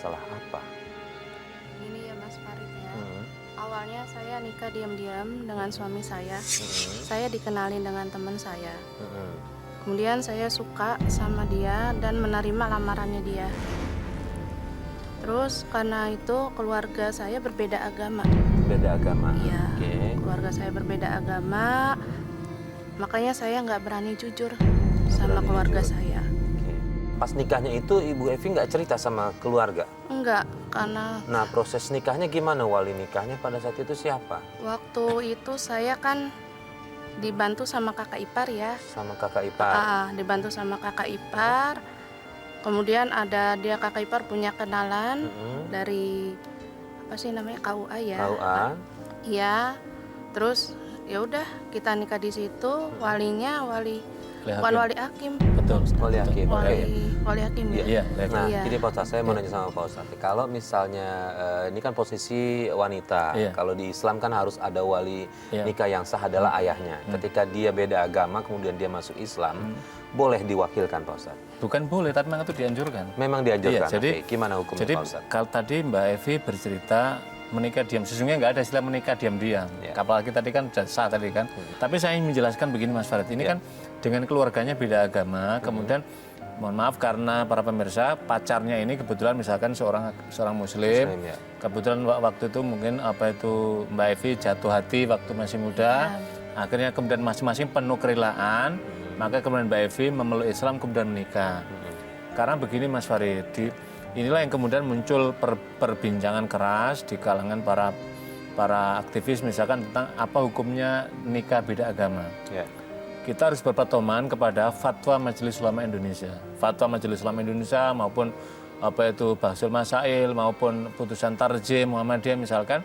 masalah apa? Ini ya Mas Farid ya. Awalnya saya nikah diam-diam dengan suami saya. Saya dikenalin dengan teman saya. Kemudian saya suka sama dia dan menerima lamarannya dia. Terus karena itu keluarga saya berbeda agama. Beda agama? Iya. Oke. Keluarga saya berbeda agama. Makanya saya nggak berani jujur sama berani keluarga jujur. saya. Oke. Pas nikahnya itu Ibu Evi nggak cerita sama keluarga? Enggak, karena Nah, proses nikahnya gimana? Wali nikahnya pada saat itu siapa? waktu itu saya kan dibantu sama kakak ipar ya. Sama kakak ipar? Dibantu sama kakak ipar. Kemudian ada dia kakak ipar punya kenalan dari apa sih namanya KUA ya. KUA? Iya. Terus ya udah kita nikah di situ. Walinya bukan wali hakim. Betul. Wali hakim. Wali hakim ya. Iya. Nah, Iya. gini Pak Ustadz, saya mau nanya sama Pak Ustadz. Kalau misalnya ini kan posisi wanita, Iya. kalau di Islam kan harus ada wali Iya. nikah yang sah adalah ayahnya. Ketika dia beda agama, kemudian dia masuk Islam, boleh diwakilkan Pak Ustadz? Bukan boleh, tapi memang itu dianjurkan. Memang dianjurkan. Iya, jadi Oke, gimana hukumnya Jadi Pak Ustadz? kalau tadi Mbak Evi bercerita menikah diam, sesungguhnya nggak ada istilah menikah diam-diam. Ya. Apalagi tadi kan sudah sah tadi kan. Tapi saya ingin menjelaskan begini Mas Farid, ini kan dengan keluarganya beda agama, kemudian mohon maaf karena para pemirsa pacarnya ini kebetulan misalkan seorang Muslim, Muslim, ya. kebetulan waktu itu mungkin Mbak Evi jatuh hati waktu masih muda, akhirnya kemudian masing-masing penuh kerelaan, maka kemudian Mbak Evi memeluk Islam kemudian menikah. Karena begini Mas Farid, inilah yang kemudian muncul perbincangan keras di kalangan para aktivis misalkan tentang apa hukumnya nikah beda agama. Ya. Kita harus berpedoman kepada fatwa Majelis Ulama Indonesia. Fatwa Majelis Ulama Indonesia maupun Bahsul Masail maupun putusan Tarjih Muhammadiyah misalkan,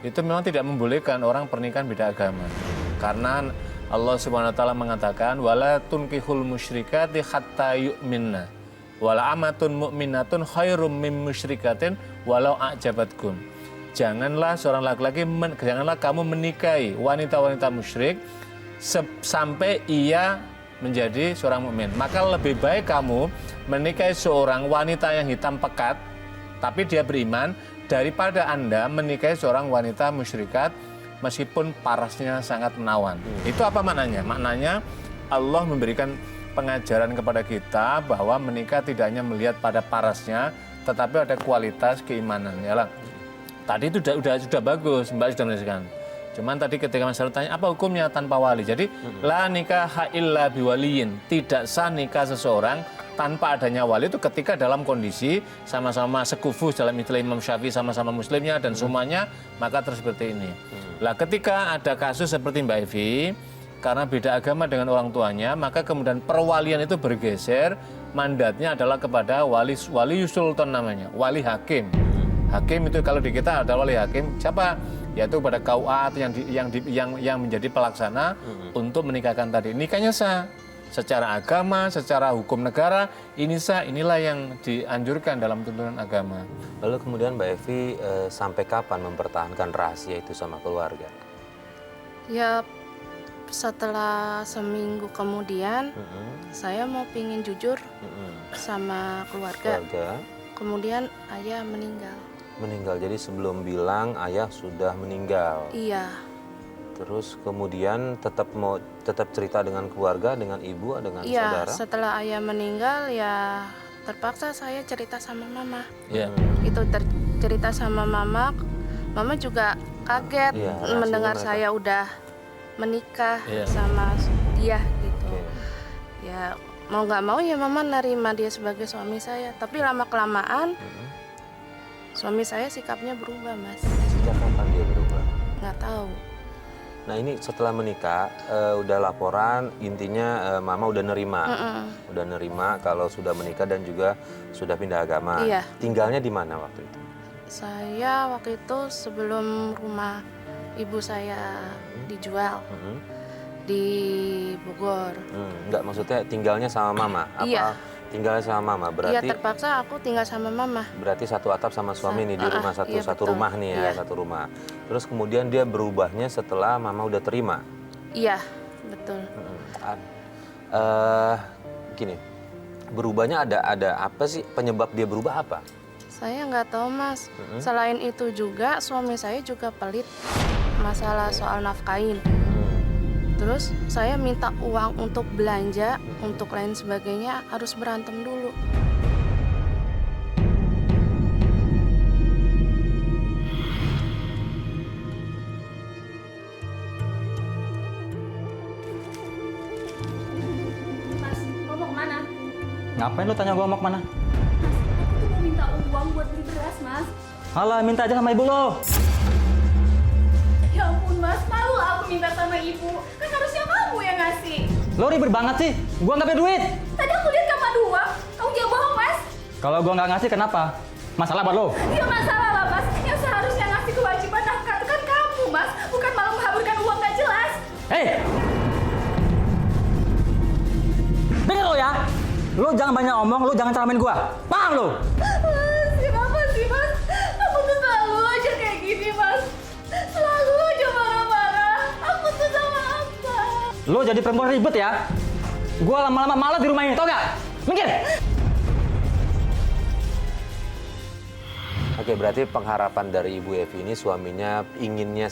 itu memang tidak membolehkan orang pernikahan beda agama. Karena Allah Subhanahu wa taala mengatakan wala tunkihul musyrikati hatta yu'minna. Wala amatun mu'minatun khairum min musyrikatin walau a'jabatkum. Janganlah seorang laki-laki janganlah kamu menikahi wanita-wanita musyrik sampai ia menjadi seorang mukmin. Maka lebih baik kamu menikahi seorang wanita yang hitam pekat tapi dia beriman daripada Anda menikahi seorang wanita musyrikat meskipun parasnya sangat menawan. Itu apa maknanya? Maknanya Allah memberikan pengajaran kepada kita bahwa menikah tidak hanya melihat pada parasnya, tetapi ada kualitas keimanan. Yalah. Tadi itu sudah bagus, Mbak sudah menjelaskan. Cuman tadi ketika masyarakat tanya apa hukumnya tanpa wali. Jadi la nikaha illa biwaliyin, tidak sah nikah seseorang tanpa adanya wali itu ketika dalam kondisi sama-sama sekufu dalam istilah Imam Syafi'i sama-sama muslimnya dan semuanya, maka terus seperti ini. Lah ketika ada kasus seperti Mbak Evi karena beda agama dengan orang tuanya, maka kemudian perwalian itu bergeser, mandatnya adalah kepada wali sultan namanya, wali hakim. Hakim itu kalau di kita ada wali hakim, siapa? Yaitu pada KUA atau yang menjadi pelaksana untuk menikahkan tadi. Nikahnya sah secara agama, secara hukum negara, ini sah, inilah yang dianjurkan dalam tuntunan agama. Lalu kemudian Mbak Evi sampai kapan mempertahankan rahasia itu sama keluarga? Ya setelah seminggu kemudian saya mau pingin jujur sama keluarga. Kemudian ayah meninggal. Meninggal, jadi sebelum bilang ayah sudah meninggal. Iya. Terus kemudian tetap cerita dengan keluarga, dengan ibu, dengan Iya, saudara? setelah ayah meninggal ya terpaksa saya cerita sama mama. Iya. Itu cerita sama mama. Mama juga kaget mendengar saya udah menikah sama dia gitu. Ya mau nggak mau ya mama nerima dia sebagai suami saya. Tapi lama-kelamaan suami saya sikapnya berubah, Mas. Sejak kapan dia berubah? Nggak tahu. Nah ini setelah menikah, udah laporan, intinya mama udah nerima. Udah nerima kalau sudah menikah dan juga sudah pindah agama. Iya. Tinggalnya di mana waktu itu? Saya waktu itu sebelum rumah ibu saya dijual di Bogor. Enggak, maksudnya tinggalnya sama mama? Iya. Tinggalnya sama mama, berarti? Iya, terpaksa aku tinggal sama mama. Berarti satu atap sama suami nih di rumah iya, satu betul. rumah nih ya, Iya. satu rumah. Terus kemudian dia berubahnya setelah mama udah terima? Iya, betul. Gini, berubahnya ada apa sih, penyebab dia berubah apa? Saya nggak tahu Mas. Selain itu juga suami saya juga pelit masalah soal nafkain. Terus saya minta uang untuk belanja, untuk lain sebagainya harus berantem dulu. Mas, lo mau kemana? Ngapain lu tanya gua mau kemana? Mas, aku tuh mau minta uang buat beli beras, Mas. Alah, minta aja sama ibu lo. Ya ampun, Mas. Malu lah aku minta sama ibu. Kan harusnya kamu yang ngasih. Lo ribet banget sih. Gua nggak punya duit. Tadi aku lihat kamu adu uang. Kamu jangan bohong, Mas. Kalau gua nggak ngasih, kenapa? Masalah buat lo? Ya masalah lah, Mas. Yang seharusnya ngasih kewajiban nafkah itu kan kamu, Mas. Bukan malah menghaburkan uang nggak jelas. Hei! Dengar lo ya. Lo jangan banyak omong, lo jangan ceramain gua. Paham lo? Mas, kenapa sih, Mas? Aku tuh selalu aja kayak gini, Mas. Selalu aja marah-marah. Aku tuh sama apa? Lo jadi perempuan ribet ya. Gua lama-lama malas di rumah ini, tau gak? Minggir! Oke, berarti pengharapan dari Ibu Evi ini suaminya inginnya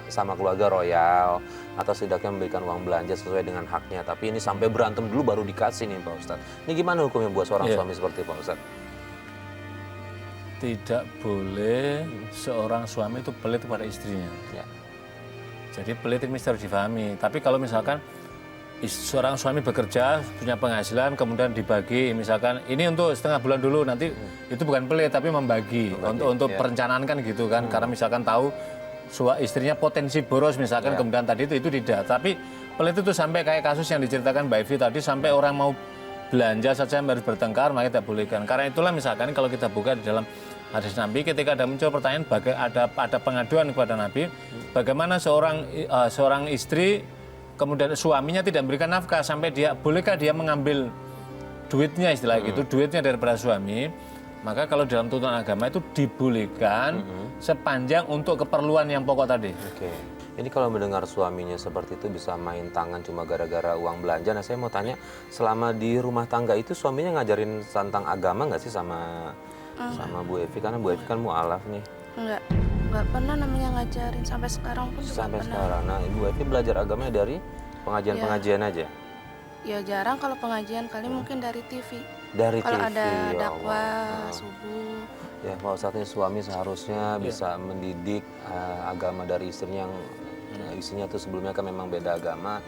sama keluarga royal atau setidaknya memberikan uang belanja sesuai dengan haknya. Tapi ini sampai berantem dulu baru dikasih nih Pak Ustadz. Ini gimana hukumnya buat seorang suami seperti Pak Ustadz? Tidak boleh seorang suami itu pelit kepada istrinya. Ya. Jadi pelit ini harus difahami. Tapi kalau misalkan seorang suami bekerja, punya penghasilan, kemudian dibagi, misalkan ini untuk setengah bulan dulu, nanti itu bukan pelit, tapi membagi. Untuk perencanaan kan gitu kan, karena misalkan tahu istrinya potensi boros misalkan, kemudian tadi itu tidak. Tapi pelit itu sampai kayak kasus yang diceritakan Mbak Evi tadi, sampai orang mau belanja saja harus bertengkar, maka tidak bolehkan. Karena itulah misalkan kalau kita buka di dalam hadis Nabi, ketika ada muncul pertanyaan, ada pengaduan kepada Nabi, bagaimana seorang istri kemudian suaminya tidak memberikan nafkah, sampai bolehkah dia mengambil duitnya, istilah gitu, duitnya daripada suami. Maka kalau dalam tuntunan agama itu dibolehkan sepanjang untuk keperluan yang pokok tadi. Oke. Ini kalau mendengar suaminya seperti itu bisa main tangan cuma gara-gara uang belanja. Nah, saya mau tanya, selama di rumah tangga itu suaminya ngajarin tentang agama nggak sih sama Bu Evi? Karena Bu Evi kan mu'alaf nih. Nggak pernah namanya ngajarin, sampai sekarang pun juga Sampai pernah. sekarang. Nah, Ibu Evi belajar agamanya dari pengajian-pengajian aja? Ya jarang, kalau pengajian kali mungkin dari TV. Dari Kalau TV, ada ya dakwah Allah. subuh. Ya, Pak Ustadz, ini suami seharusnya bisa mendidik agama dari istrinya yang istrinya tuh sebelumnya kan memang beda agama,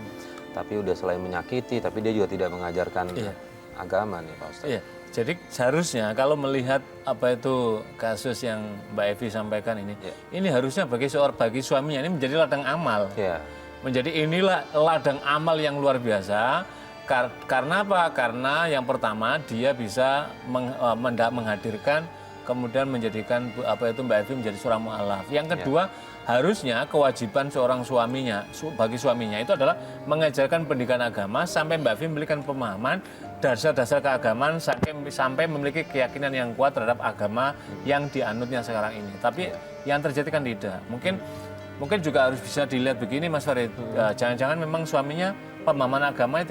tapi udah selain menyakiti, tapi dia juga tidak mengajarkan agama nih Pak Ustadz. Iya. Jadi seharusnya kalau melihat apa itu kasus yang Mbak Evi sampaikan ini harusnya bagi suaminya ini menjadi ladang amal. Ya. Menjadi inilah ladang amal yang luar biasa. Karena apa? Karena yang pertama dia bisa menghadirkan, kemudian menjadikan apa itu Mbak Evi menjadi seorang mu'alaf. Yang kedua, harusnya kewajiban seorang suaminya, bagi suaminya itu adalah mengajarkan pendidikan agama sampai Mbak Evi memberikan pemahaman dasar-dasar keagamaan sampai memiliki keyakinan yang kuat terhadap agama yang dianutnya sekarang ini. Tapi yang terjadi kan tidak. Mungkin juga harus bisa dilihat begini Mas Farid. Jangan-jangan memang suaminya pemahaman agamanya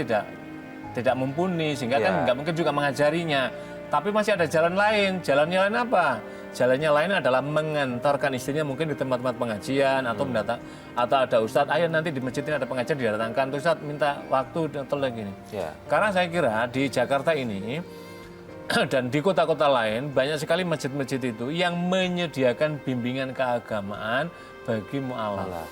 tidak mumpuni, sehingga kan nggak mungkin juga mengajarinya. Tapi masih ada jalan lain. Jalannya lain apa? Jalannya lain adalah mengantarkan istrinya mungkin di tempat-tempat pengajian atau atau ada ustadz, ayo nanti di masjid ini ada pengajian, didatangkan tuh ustadz minta waktu atau lagi nih. Karena saya kira di Jakarta ini dan di kota-kota lain banyak sekali masjid-masjid itu yang menyediakan bimbingan keagamaan bagi mu'alaf.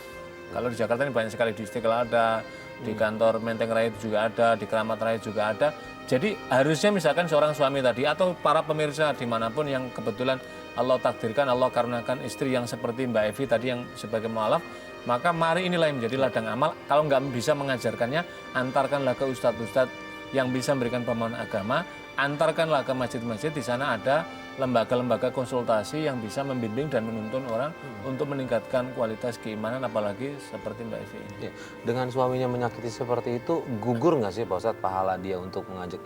Kalau di Jakarta ini banyak sekali, di Istiqlal ada, di kantor Menteng Raya juga ada, di Keramat Raya juga ada. Jadi harusnya misalkan seorang suami tadi atau para pemirsa dimanapun yang kebetulan Allah takdirkan, Allah karunakan istri yang seperti Mbak Evi tadi yang sebagai mu'alaf, maka mari inilah yang menjadi ladang amal. Kalau nggak bisa mengajarkannya, antarkanlah ke ustadz-ustadz yang bisa memberikan pemahaman agama, antarkanlah ke masjid-masjid, di sana ada lembaga-lembaga konsultasi yang bisa membimbing dan menuntun orang untuk meningkatkan kualitas keimanan, apalagi seperti Mbak Evi ini. Ya. Dengan suaminya menyakiti seperti itu, gugur nggak sih Pak Ustadz pahala dia untuk mengajak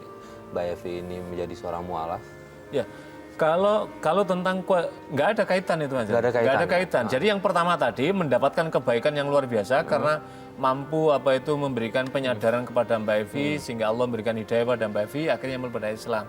Mbak Evi ini menjadi seorang mu'alaf? Ya, Kalau tentang nggak ada kaitan itu Mas. Nggak ada kaitan. Nggak ada kaitan. Jadi yang pertama tadi mendapatkan kebaikan yang luar biasa karena mampu memberikan penyadaran kepada Mbak Evi sehingga Allah memberikan hidayah pada Mbak Evi akhirnya pada Islam.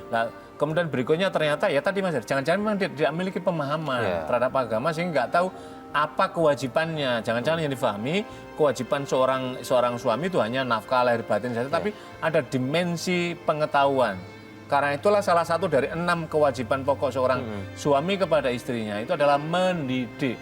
Nah, kemudian berikutnya ternyata ya tadi Mas, jangan-jangan memang dia tidak memiliki pemahaman terhadap agama sehingga nggak tahu apa kewajibannya. Jangan-jangan yang difahami kewajiban seorang suami itu hanya nafkah lahir batin saja, tapi ada dimensi pengetahuan. Karena itulah salah satu dari 6 kewajiban pokok seorang suami kepada istrinya itu adalah mendidik.